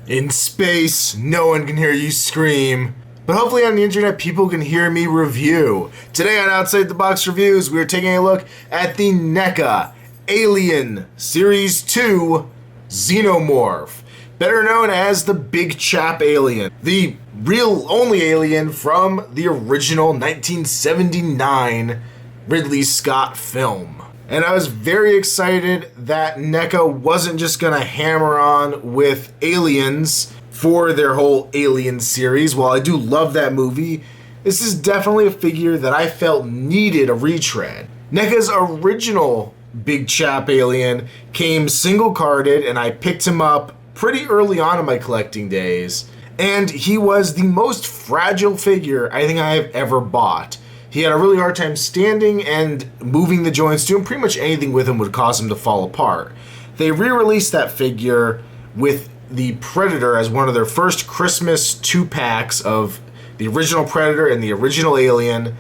In space, no one can hear you scream. But hopefully on the internet, people can hear me review. Today on Outside the Box Reviews, we are taking a look at the NECA Alien Series 2 Xenomorph, better known as the Big Chap Alien, the real only alien from the original 1979 Ridley Scott film. And I was very excited that NECA wasn't just gonna hammer on with aliens for their whole Alien series. While I do love that movie, this is definitely a figure that I felt needed a retread. NECA's original Big Chap Alien came single-carded, and I picked him up pretty early on in my collecting days. And he was the most fragile figure I think I have ever bought. He had a really hard time standing and moving the joints. Doing pretty much anything with him would cause him to fall apart. They re-released that figure with the Predator as one of their first Christmas 2-packs of the original Predator and the original Alien.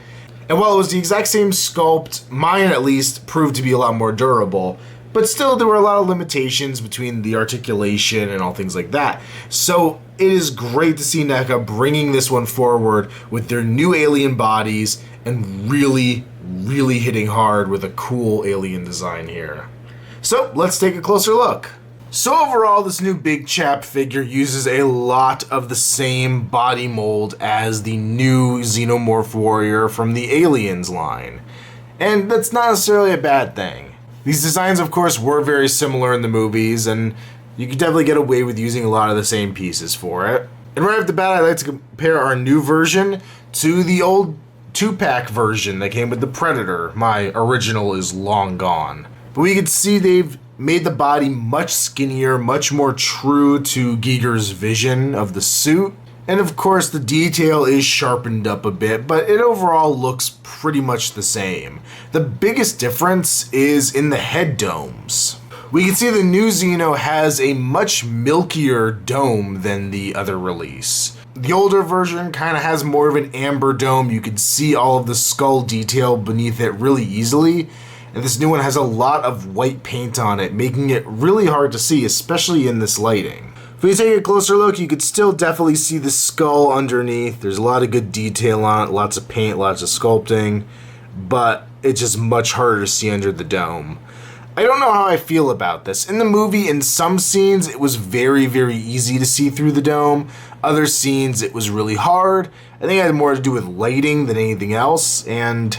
And while it was the exact same sculpt, mine at least proved to be a lot more durable. But still, there were a lot of limitations between the articulation and all things like that. So it is great to see NECA bringing this one forward with their new alien bodies and really hitting hard with a cool alien design here. So let's take a closer look. So overall, this new Big Chap figure uses a lot of the same body mold as the new Xenomorph warrior from the Aliens line. And that's not necessarily a bad thing. These designs, of course, were very similar in the movies, and you could definitely get away with using a lot of the same pieces for it. And right off the bat, I'd like to compare our new version to the old 2-pack version that came with the Predator. My original is long gone. But we can see they've made the body much skinnier, much more true to Giger's vision of the suit. And of course, the detail is sharpened up a bit, but it overall looks pretty much the same. The biggest difference is in the head domes. We can see the new Xeno has a much milkier dome than the other release. The older version kind of has more of an amber dome. You can see all of the skull detail beneath it really easily. And this new one has a lot of white paint on it, making it really hard to see, especially in this lighting. If we take a closer look, you could still definitely see the skull underneath. There's a lot of good detail on it, lots of paint, lots of sculpting, but it's just much harder to see under the dome. I don't know how I feel about this. In the movie, in some scenes, it was very easy to see through the dome. Other scenes, it was really hard. I think it had more to do with lighting than anything else, and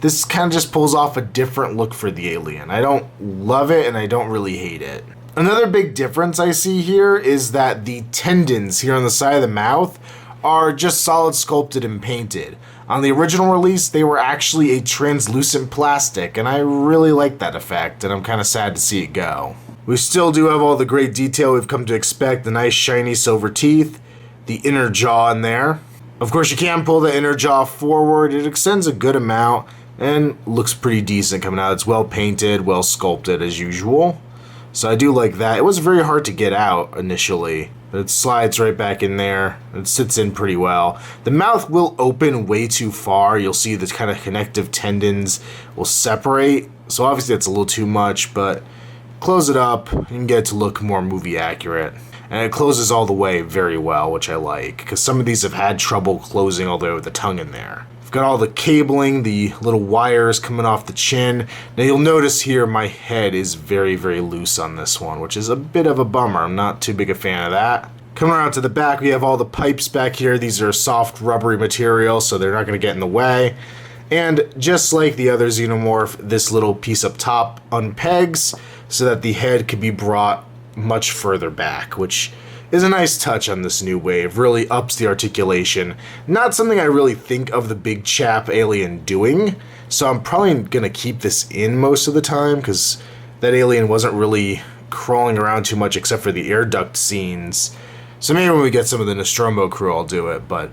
this kind of just pulls off a different look for the alien. I don't love it, and I don't really hate it. Another big difference I see here is that the tendons here on the side of the mouth are just solid sculpted and painted. On the original release, they were actually a translucent plastic, and I really like that effect, and I'm kind of sad to see it go. We still do have all the great detail we've come to expect, the nice shiny silver teeth, the inner jaw in there. Of course, you can pull the inner jaw forward. It extends a good amount and looks pretty decent coming out. It's well painted, well sculpted as usual. So I do like that. It was very hard to get out initially, but it slides right back in there. It sits in pretty well. The mouth will open way too far. You'll see the kind of connective tendons will separate. So obviously that's a little too much, but close it up, you can get it to look more movie accurate. And it closes all the way very well, which I like, because some of these have had trouble closing all the way with the tongue in there. Got all the cabling, the little wires coming off the chin. Now you'll notice here my head is very loose on this one, which is a bit of a bummer. I'm not too big a fan of that. Coming around to the back, we have all the pipes back here. These are soft rubbery material, so they're not going to get in the way. And just like the other Xenomorph, this little piece up top unpegs so that the head could be brought much further back, which is a nice touch on this new wave. Really ups the articulation. Not something I really think of the Big Chap Alien doing, so I'm probably going to keep this in most of the time, because that alien wasn't really crawling around too much except for the air duct scenes. So maybe when we get some of the Nostromo crew, I'll do it, but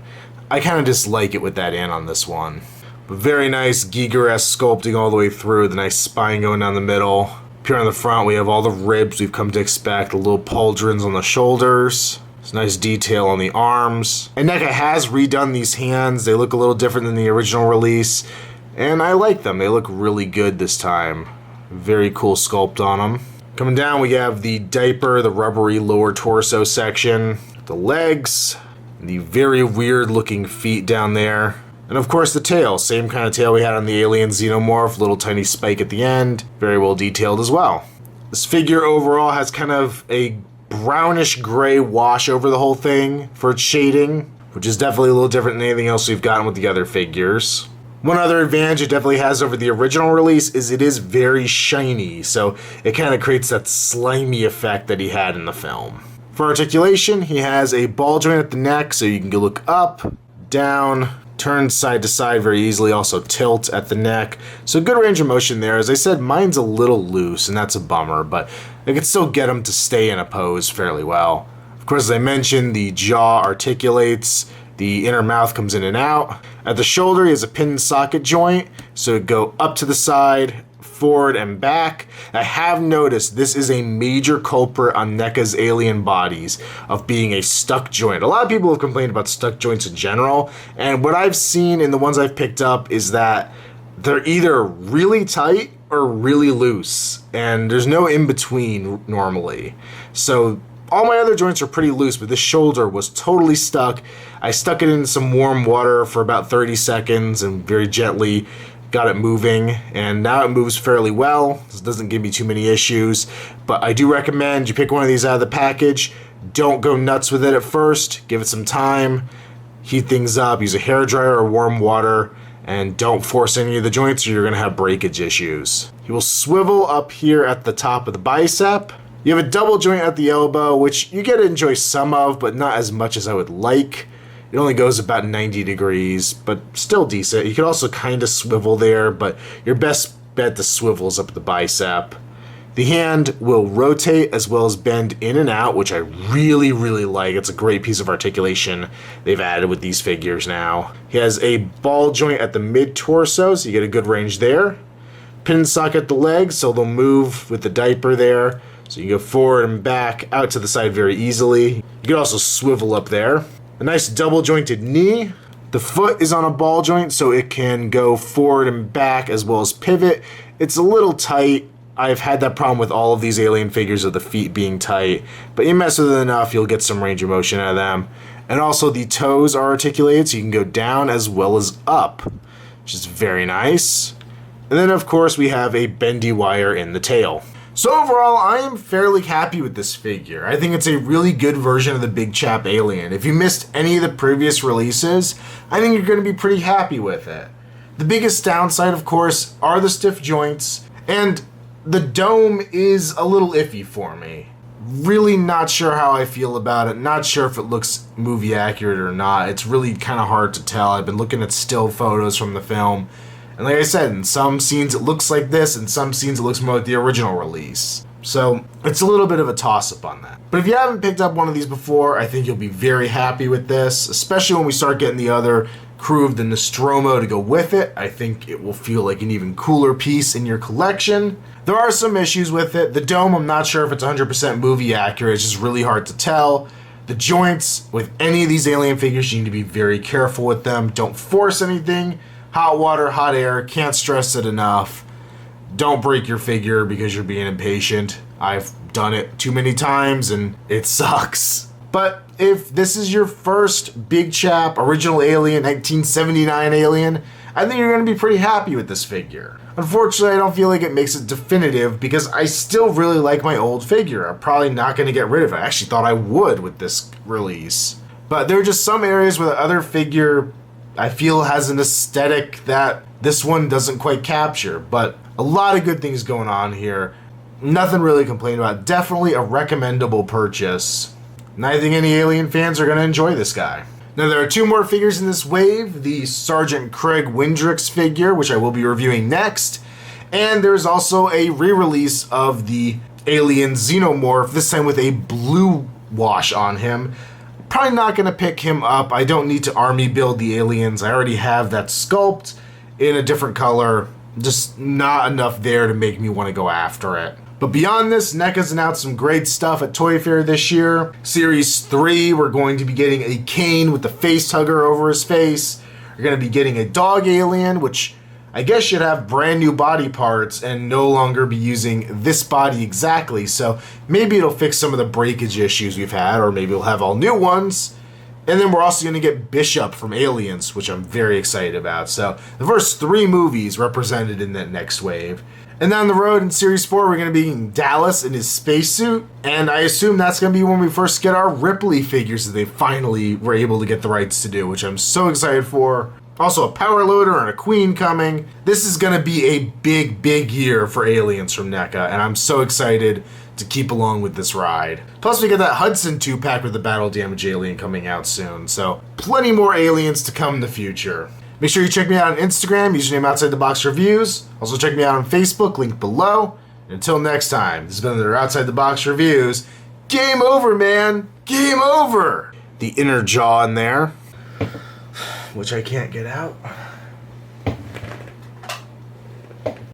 I kind of dislike it with that in on this one. But very nice Giger-esque sculpting all the way through, the nice spine going down the middle. Up here on the front, we have all the ribs we've come to expect, the little pauldrons on the shoulders. It's nice detail on the arms. And NECA has redone these hands. They look a little different than the original release, and I like them. They look really good this time. Very cool sculpt on them. Coming down, we have the diaper, the rubbery lower torso section, the legs, the very weird looking feet down there. And of course the tail, same kind of tail we had on the Alien Xenomorph, little tiny spike at the end, very well detailed as well. This figure overall has kind of a brownish gray wash over the whole thing for its shading, which is definitely a little different than anything else we've gotten with the other figures. One other advantage it definitely has over the original release is it is very shiny, so it kind of creates that slimy effect that he had in the film. For articulation, he has a ball joint at the neck, so you can look up, down, turn side to side very easily, also tilt at the neck. So good range of motion there. As I said, mine's a little loose, and that's a bummer, but I can still get him to stay in a pose fairly well. Of course, as I mentioned, the jaw articulates, the inner mouth comes in and out. At the shoulder, he has a pin and socket joint, so it go up to the side, forward and back. I have noticed this is a major culprit on NECA's Alien bodies of being a stuck joint. A lot of people have complained about stuck joints in general, and what I've seen in the ones I've picked up is that they're either really tight or really loose, and there's no in between normally. So all my other joints are pretty loose, but this shoulder was totally stuck. I stuck it in some warm water for about 30 seconds and very gently got it moving, and now it moves fairly well. This doesn't give me too many issues, but I do recommend you pick one of these out of the package. Don't go nuts with it at first. Give it some time. Heat things up. Use a hairdryer or warm water, and don't force any of the joints or you're going to have breakage issues. He will swivel up here at the top of the bicep. You have a double joint at the elbow, which you get to enjoy some of, but not as much as I would like. It only goes about 90 degrees, but still decent. You can also kind of swivel there, but your best bet to swivels up the bicep. The hand will rotate as well as bend in and out, which I really, really like. It's a great piece of articulation they've added with these figures now. He has a ball joint at the mid-torso, so you get a good range there. Pin and socket the legs, so they'll move with the diaper there. So you can go forward and back, out to the side very easily. You can also swivel up there. A nice double jointed knee. The foot is on a ball joint, so it can go forward and back as well as pivot. It's a little tight. I've had that problem with all of these Alien figures of the feet being tight, but you mess with it enough, you'll get some range of motion out of them. And also the toes are articulated, so you can go down as well as up, which is very nice. And then of course we have a bendy wire in the tail. So overall, I am fairly happy with this figure. I think it's a really good version of the Big Chap Alien. If you missed any of the previous releases, I think you're going to be pretty happy with it. The biggest downside, of course, are the stiff joints, and the dome is a little iffy for me. Really not sure how I feel about it. Not sure if it looks movie accurate or not. It's really kind of hard to tell. I've been looking at still photos from the film, and like I said, in some scenes it looks like this, in some scenes it looks more like the original release. So it's a little bit of a toss-up on that. But if you haven't picked up one of these before, I think you'll be very happy with this, especially when we start getting the other crew of the Nostromo to go with it. I think it will feel like an even cooler piece in your collection. There are some issues with it. The dome, I'm not sure if it's 100% movie accurate. It's just really hard to tell. The joints, with any of these Alien figures, you need to be very careful with them. Don't force anything. Hot water, hot air, can't stress it enough. Don't break your figure because you're being impatient. I've done it too many times and it sucks. But if this is your first Big Chap original Alien, 1979 Alien, I think you're going to be pretty happy with this figure. Unfortunately, I don't feel like it makes it definitive because I still really like my old figure. I'm probably not going to get rid of it. I actually thought I would with this release. But there are just some areas where the other figure I feel has an aesthetic that this one doesn't quite capture. But a lot of good things going on here. Nothing really to complain about. Definitely a recommendable purchase. And I think any Alien fans are going to enjoy this guy. Now there are two more figures in this wave. The Sergeant Craig Windrix figure, which I will be reviewing next. And there's also a re-release of the Alien Xenomorph, this time with a blue wash on him. Probably not going to pick him up. I don't need to army build the aliens. I already have that sculpt in a different color. Just not enough there to make me want to go after it. But beyond this, NECA's announced some great stuff at Toy Fair this year. Series 3, we're going to be getting a Kane with the face hugger over his face. We're going to be getting a dog alien, which I guess you'd have brand new body parts and no longer be using this body exactly. So maybe it'll fix some of the breakage issues we've had, or maybe we'll have all new ones. And then we're also going to get Bishop from Aliens, which I'm very excited about. So the first 3 movies represented in that next wave. And down the road in Series 4, we're going to be getting Dallas in his spacesuit. And I assume that's going to be when we first get our Ripley figures that they finally were able to get the rights to do, which I'm so excited for. Also a power loader and a queen coming. This is going to be a big, big year for Aliens from NECA, and I'm so excited to keep along with this ride. Plus we get that Hudson 2-pack with the Battle Damage Alien coming out soon, so plenty more Aliens to come in the future. Make sure you check me out on Instagram, username Outside the Box Reviews. Also check me out on Facebook, link below. And until next time, this has been another Outside the Box Reviews. Game over, man! Game over! The inner jaw in there, which I can't get out.